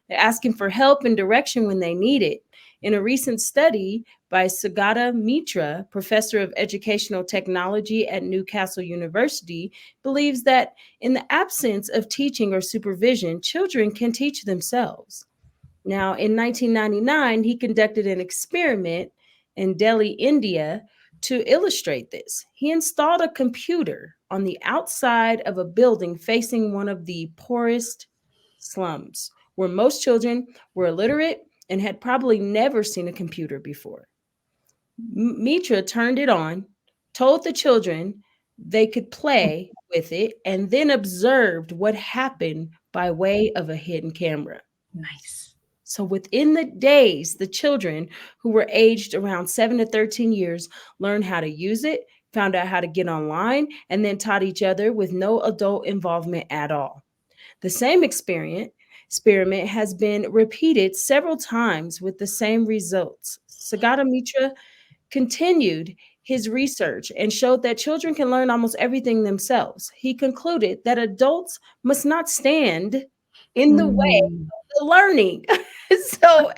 They're asking for help and direction when they need it. In a recent study by Sugata Mitra, professor of educational technology at Newcastle University, believes that in the absence of teaching or supervision, children can teach themselves. Now, in 1999, he conducted an experiment in Delhi, India, to illustrate this. He installed a computer on the outside of a building facing one of the poorest slums, where most children were illiterate and had probably never seen a computer before. Mitra turned it on, told the children they could play with it, and then observed what happened by way of a hidden camera. Nice. So within the days, the children who were aged around 7 to 13 years learned how to use it, found out how to get online, and then taught each other with no adult involvement at all. The same experiment has been repeated several times with the same results. Sugata Mitra continued his research and showed that children can learn almost everything themselves. He concluded that adults must not stand in the way of the learning. So,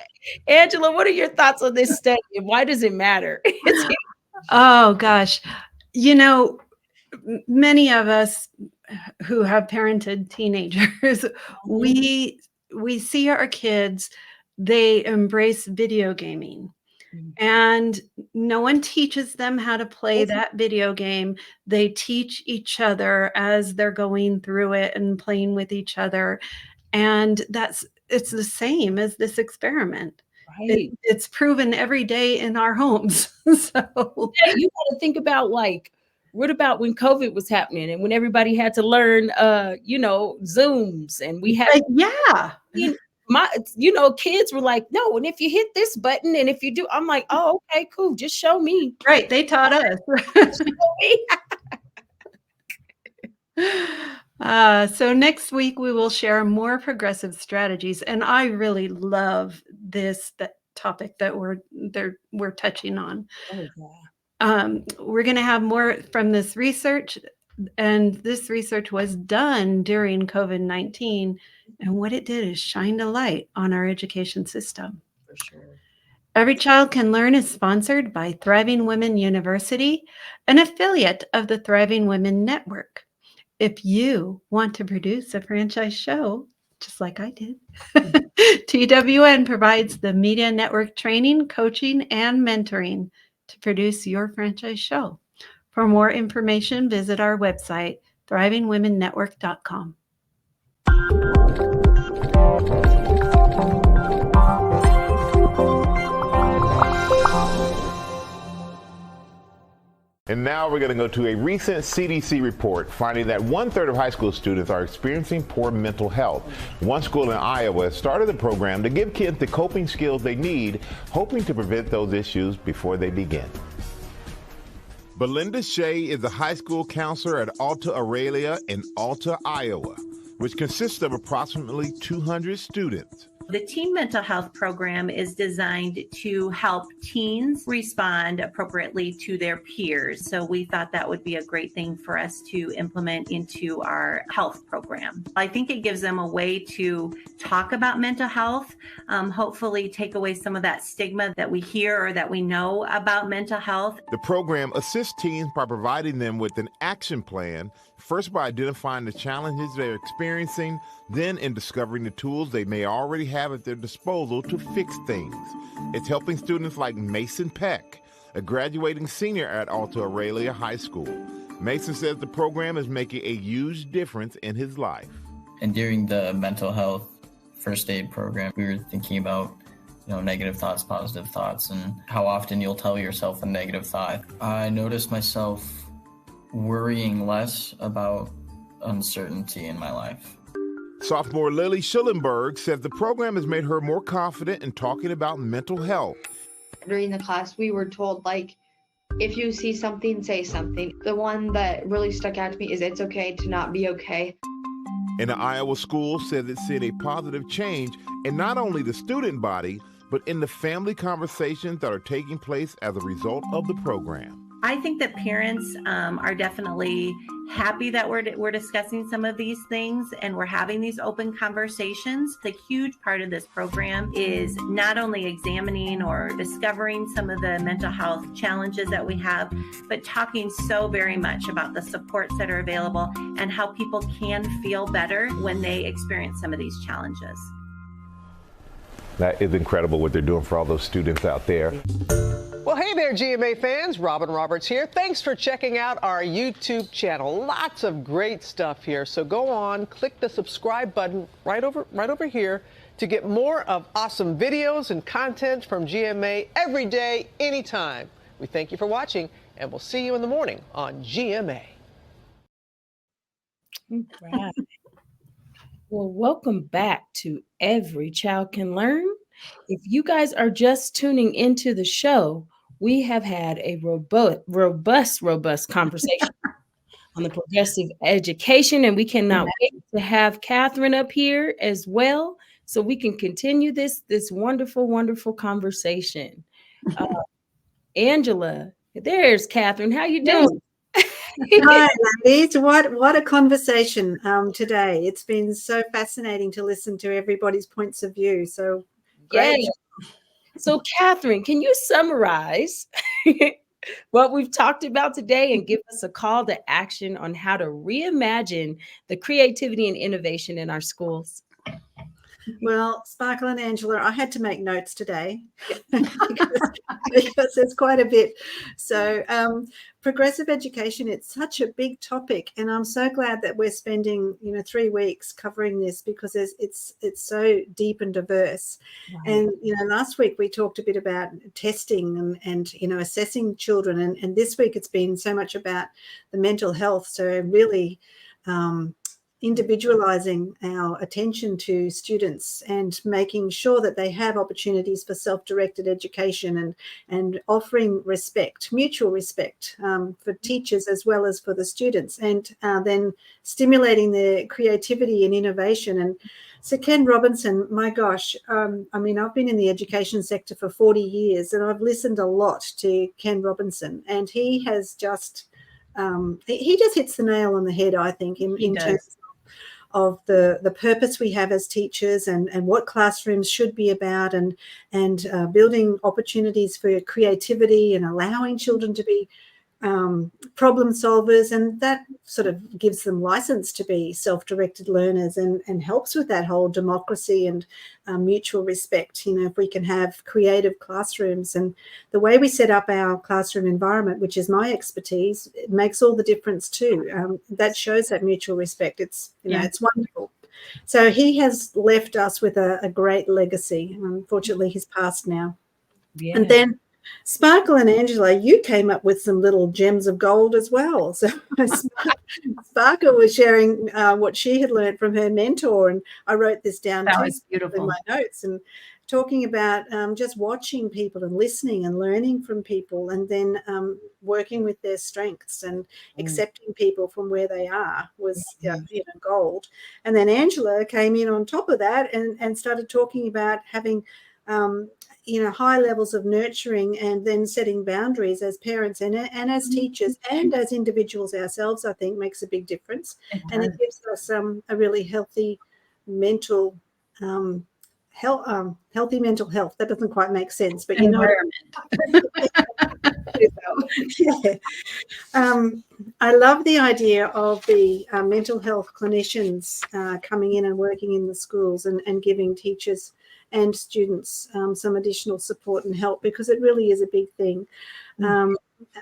Angela, what are your thoughts on this study and why does it matter? Oh gosh. You know, many of us who have parented teenagers, we see our kids, they embrace video gaming. And no one teaches them how to play that video game. They teach each other as they're going through it and playing with each other. And it's the same as this experiment. Right. It's proven every day in our homes. So you got to think about, like, what about when COVID was happening and when everybody had to learn, Zooms, and we had, yeah. Kids were like, no, and if you hit this button, and if you do, I'm like, oh, okay, cool, just show me. Right, they taught us. So next week we will share more progressive strategies, and I really love that topic that we're touching on. Oh, yeah. We're going to have more from this research, and this research was done during COVID-19, and what it did is shine a light on our education system. For sure. Every Child Can Learn is sponsored by Thriving Women University, an affiliate of the Thriving Women Network. If you want to produce a franchise show, just like I did, TWN provides the media network training, coaching, and mentoring to produce your franchise show. For more information, visit our website, thrivingwomennetwork.com. And now we're going to go to a recent CDC report finding that 1/3 of high school students are experiencing poor mental health. One school in Iowa started a program to give kids the coping skills they need, hoping to prevent those issues before they begin. Belinda Shea is a high school counselor at Alta Aurelia in Alta, Iowa, which consists of approximately 200 students. The Teen Mental Health Program is designed to help teens respond appropriately to their peers. So we thought that would be a great thing for us to implement into our health program. I think it gives them a way to talk about mental health, hopefully take away some of that stigma that we hear or that we know about mental health. The program assists teens by providing them with an action plan, first by identifying the challenges they're experiencing, then in discovering the tools they may already have at their disposal to fix things. It's helping students like Mason Peck, a graduating senior at Alta Aurelia High School. Mason says the program is making a huge difference in his life. And during the mental health first aid program, we were thinking about negative thoughts, positive thoughts, and how often you'll tell yourself a negative thought. I noticed myself worrying less about uncertainty in my life. Sophomore Lily Schillenberg says the program has made her more confident in talking about mental health. During the class, we were told, if you see something, say something. The one that really stuck out to me is it's okay to not be okay. And the Iowa school says it's seen a positive change in not only the student body, but in the family conversations that are taking place as a result of the program. I think that parents are definitely happy that we're discussing some of these things and we're having these open conversations. The huge part of this program is not only examining or discovering some of the mental health challenges that we have, but talking so very much about the supports that are available and how people can feel better when they experience some of these challenges. That is incredible what they're doing for all those students out there. Well, hey there, GMA fans. Robin Roberts here. Thanks for checking out our YouTube channel. Lots of great stuff here. So go on, click the subscribe button right over here to get more of awesome videos and content from GMA every day, anytime. We thank you for watching, and we'll see you in the morning on GMA. Right. Well, welcome back to Every Child Can Learn. If you guys are just tuning into the show, we have had a robust conversation on the progressive education, and we cannot wait to have Catherine up here as well, so we can continue this wonderful conversation. Angela, there's Catherine. How you doing? Hi, ladies. What a conversation today. It's been so fascinating to listen to everybody's points of view. So great. Yes. So, Catherine, can you summarize what we've talked about today and give us a call to action on how to reimagine the creativity and innovation in our schools? Well, Sparkle and Angela, I had to make notes today because there's quite a bit. So progressive education, it's such a big topic, and I'm so glad that we're spending 3 weeks covering this because it's so deep and diverse. Wow. And last week we talked a bit about testing and assessing children, and this week it's been so much about the mental health. So really individualizing our attention to students and making sure that they have opportunities for self-directed education and offering respect, mutual respect for teachers as well as for the students, and then stimulating their creativity and innovation. And so Ken Robinson, my gosh, I've been in the education sector for 40 years and I've listened a lot to Ken Robinson, and he has just he just hits the nail on the head, I think, in terms of the purpose we have as teachers and what classrooms should be about, and building opportunities for creativity and allowing children to be problem solvers, and that sort of gives them license to be self-directed learners and helps with that whole democracy and mutual respect. If we can have creative classrooms, and the way we set up our classroom environment, which is my expertise, it makes all the difference too. That shows that mutual respect. It's it's wonderful. So he has left us with a great legacy. Unfortunately, he's passed now. Yeah. And then Sparkle and Angela, you came up with some little gems of gold as well. So Sparkle was sharing what she had learned from her mentor, and I wrote this down That too was beautiful. in my notes, and talking about just watching people and listening and learning from people, and then working with their strengths and accepting people from where they are was gold. And then Angela came in on top of that and started talking about having high levels of nurturing and then setting boundaries as parents and as teachers and as individuals ourselves, I think makes a big difference. And it gives us a really healthy mental healthy mental health. That doesn't quite make sense, but yeah. I love the idea of the mental health clinicians coming in and working in the schools and giving teachers and students some additional support and help, because it really is a big thing.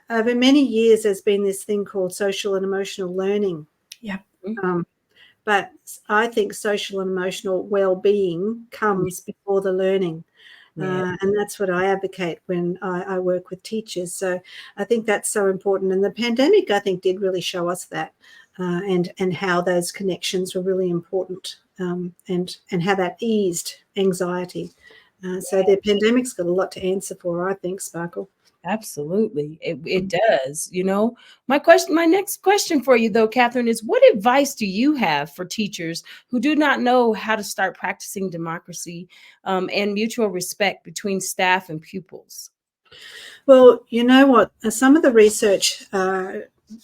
Over many years, there's been this thing called social and emotional learning. Yeah. But I think social and emotional well-being comes before the learning. And that's what I advocate when I work with teachers. So I think that's so important. And the pandemic, I think, did really show us that and how those connections were really important and how that eased anxiety. So the pandemic's got a lot to answer for, I think, Sparkle. Absolutely. It does. My next question for you though, Catherine, is what advice do you have for teachers who do not know how to start practicing democracy and mutual respect between staff and pupils? Well, you know what? Some of the research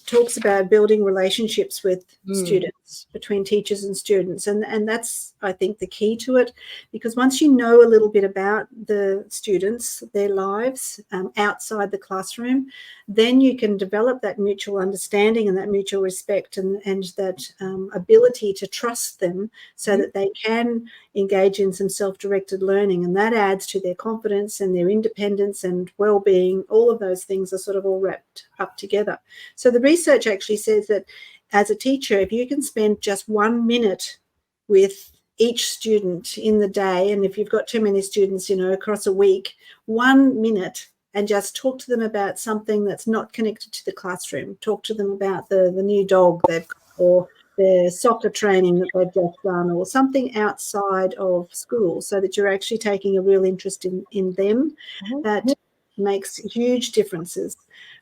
talks about building relationships with students, between teachers and students. And that's, I think, the key to it, because once you know a little bit about the students, their lives outside the classroom, then you can develop that mutual understanding and that mutual respect and that ability to trust them so that they can engage in some self-directed learning. And that adds to their confidence and their independence and well-being. All of those things are sort of all wrapped up together. So the research actually says that as a teacher, if you can spend just 1 minute with each student in the day, and if you've got too many students, across a week, 1 minute, and just talk to them about something that's not connected to the classroom. Talk to them about the new dog they've got, or their soccer training that they've just done, or something outside of school, so that you're actually taking a real interest in them. That makes huge differences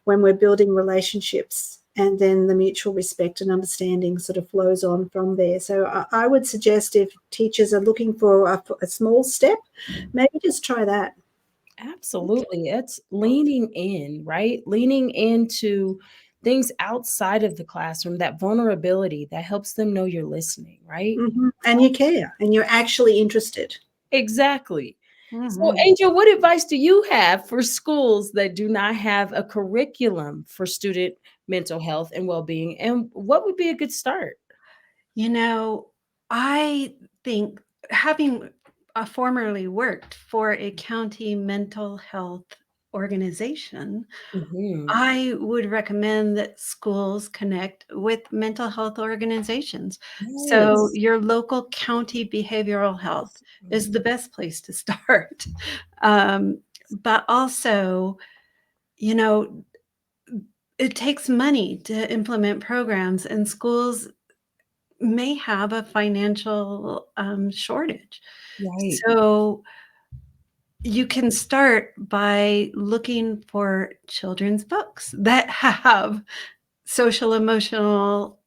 when we're building relationships, and then the mutual respect and understanding sort of flows on from there. So I would suggest, if teachers are looking for a small step, maybe just try that. Absolutely. It's leaning in, right? Leaning into things outside of the classroom, that vulnerability that helps them know you're listening, right? And you care, and you're actually interested. Exactly. So, Angel, what advice do you have for schools that do not have a curriculum for student mental health and well-being? And what would be a good start? I think, having formerly worked for a county mental health organization, I would recommend that schools connect with mental health organizations. So your local county behavioral health is the best place to start. But also, it takes money to implement programs, and schools may have a financial shortage. Right. So you can start by looking for children's books that have social emotional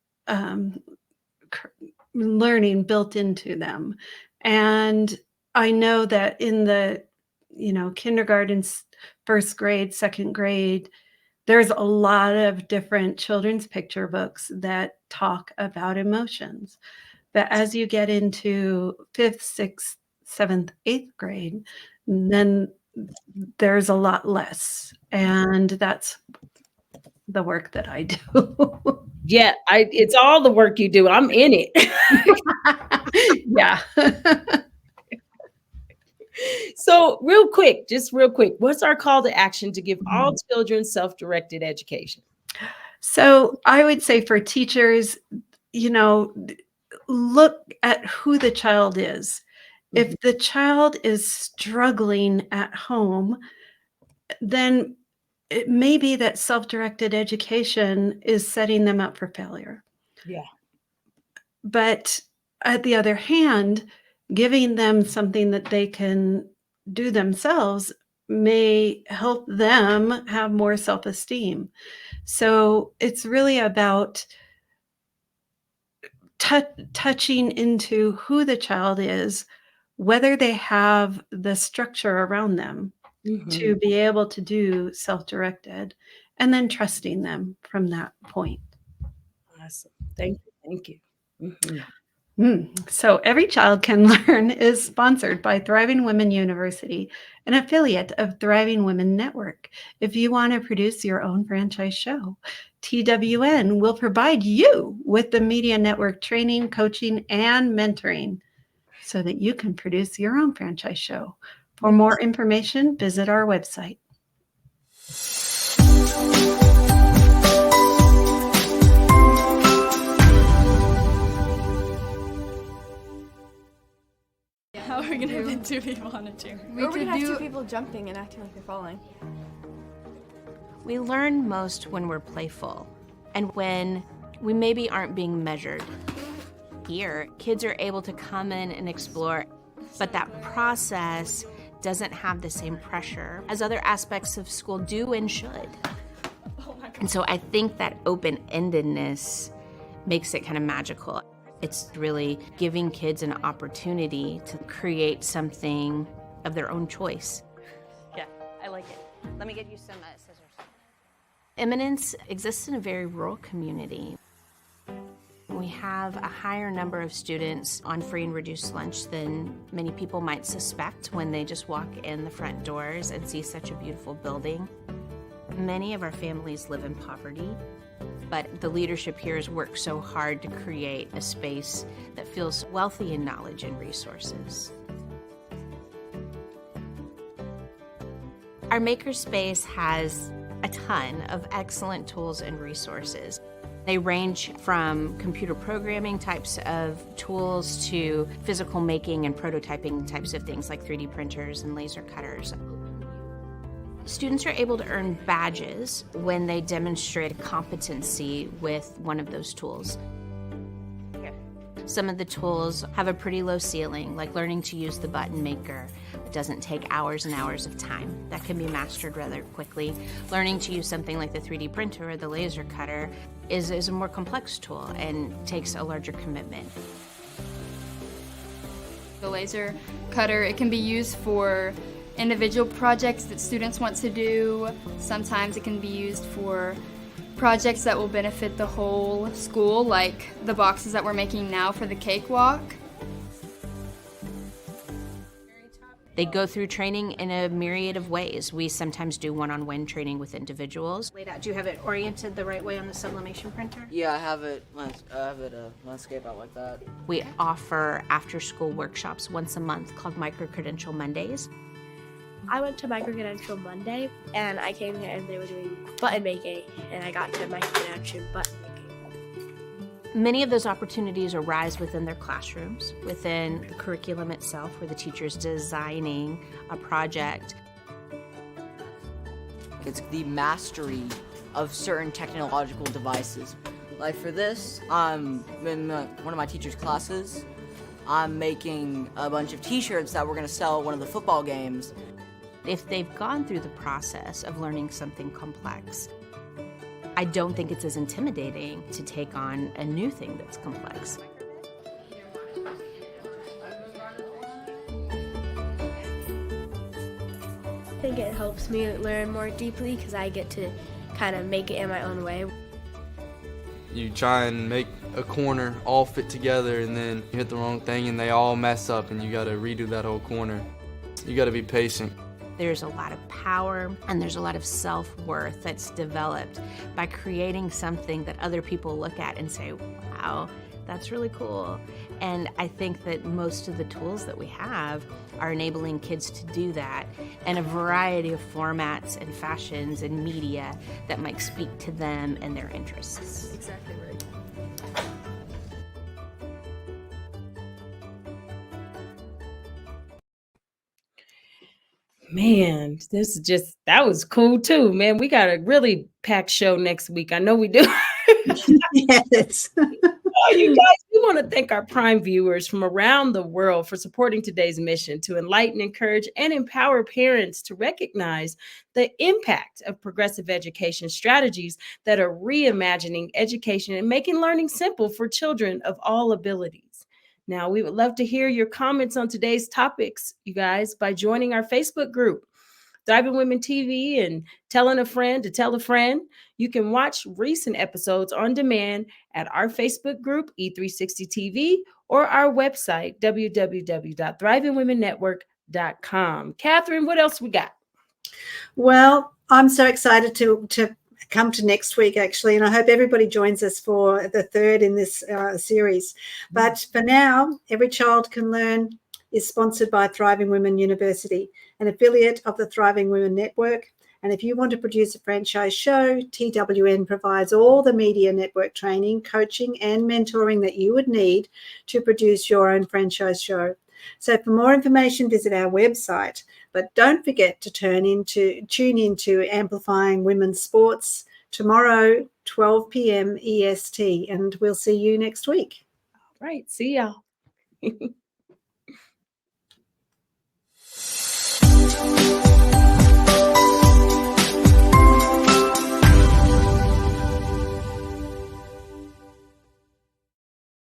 learning built into them. And I know that in the kindergarten, first grade, second grade, there's a lot of different children's picture books that talk about emotions. But as you get into 5th, 6th, 7th, 8th grade, then there's a lot less. And that's the work that I do. Yeah, it's all the work you do. I'm in it. Yeah. So real quick, what's our call to action to give all children self-directed education? So I would say for teachers, look at who the child is. If the child is struggling at home, then it may be that self-directed education is setting them up for failure. Yeah. But at the other hand, giving them something that they can do themselves may help them have more self-esteem. So it's really about touching into who the child is, whether they have the structure around them to be able to do self-directed, and then trusting them from that point. Awesome. Thank you. Thank you. So Every Child Can Learn is sponsored by Thriving Women University, an affiliate of Thriving Women Network. If you want to produce your own franchise show, TWN will provide you with the media network training, coaching, and mentoring so that you can produce your own franchise show. For more information, visit our website. How are we going to put two people on a chair? Or we could have two people jumping and acting like they're falling. We learn most when we're playful and when we maybe aren't being measured. Here, kids are able to come in and explore, but that process doesn't have the same pressure as other aspects of school do and should. And so I think that open-endedness makes it kind of magical. It's really giving kids an opportunity to create something of their own choice. Yeah, I like it. Let me get you some scissors. Eminence exists in a very rural community. We have a higher number of students on free and reduced lunch than many people might suspect when they just walk in the front doors and see such a beautiful building. Many of our families live in poverty, but the leadership here has worked so hard to create a space that feels wealthy in knowledge and resources. Our makerspace has a ton of excellent tools and resources. They range from computer programming types of tools to physical making and prototyping types of things like 3D printers and laser cutters. Students are able to earn badges when they demonstrate a competency with one of those tools. Some of the tools have a pretty low ceiling, like learning to use the button maker. It doesn't take hours and hours of time. That can be mastered rather quickly. Learning to use something like the 3D printer or the laser cutter is a more complex tool and takes a larger commitment. The laser cutter, it can be used for individual projects that students want to do. Sometimes it can be used for projects that will benefit the whole school, like the boxes that we're making now for the cakewalk. They go through training in a myriad of ways. We sometimes do one-on-one training with individuals. Do you have it oriented the right way on the sublimation printer? Yeah, I have it landscape out like that. We offer after-school workshops once a month called Micro-Credential Mondays. I went to Micro-Credential Monday, and I came here and they were doing button making, and I got to Micro-Credential button making. Many of those opportunities arise within their classrooms, within the curriculum itself, where the teacher's designing a project. It's the mastery of certain technological devices. Like for this, I'm in one of my teacher's classes. I'm making a bunch of t-shirts that we're gonna sell at one of the football games. If they've gone through the process of learning something complex, I don't think it's as intimidating to take on a new thing that's complex. I think it helps me learn more deeply because I get to kind of make it in my own way. You try and make a corner all fit together and then you hit the wrong thing and they all mess up and you gotta redo that whole corner. You gotta be patient. There's a lot of power and there's a lot of self-worth that's developed by creating something that other people look at and say, wow, that's really cool. And I think that most of the tools that we have are enabling kids to do that in a variety of formats and fashions and media that might speak to them and their interests. Exactly right. Man, that was cool too, man. We got a really packed show next week. I know we do. Yes. Oh, you guys, we want to thank our Prime viewers from around the world for supporting today's mission to enlighten, encourage, and empower parents to recognize the impact of progressive education strategies that are reimagining education and making learning simple for children of all abilities. Now, we would love to hear your comments on today's topics, you guys, by joining our Facebook group, Thriving Women TV, and telling a friend to tell a friend. You can watch recent episodes on demand at our Facebook group, E360 TV, or our website, www.thrivingwomennetwork.com. Catherine, what else we got? Well, I'm so excited to come to next week, actually, and I hope everybody joins us for the third in this series. But for now, Every Child Can Learn is sponsored by Thriving Women University, an affiliate of the Thriving Women Network. And if you want to produce a franchise show, TWN provides all the media network training, coaching, and mentoring that you would need to produce your own franchise show. So for more information, visit our website. But don't forget to tune into Amplifying Women's Sports tomorrow, 12 p.m. EST. And we'll see you next week. All right. See y'all.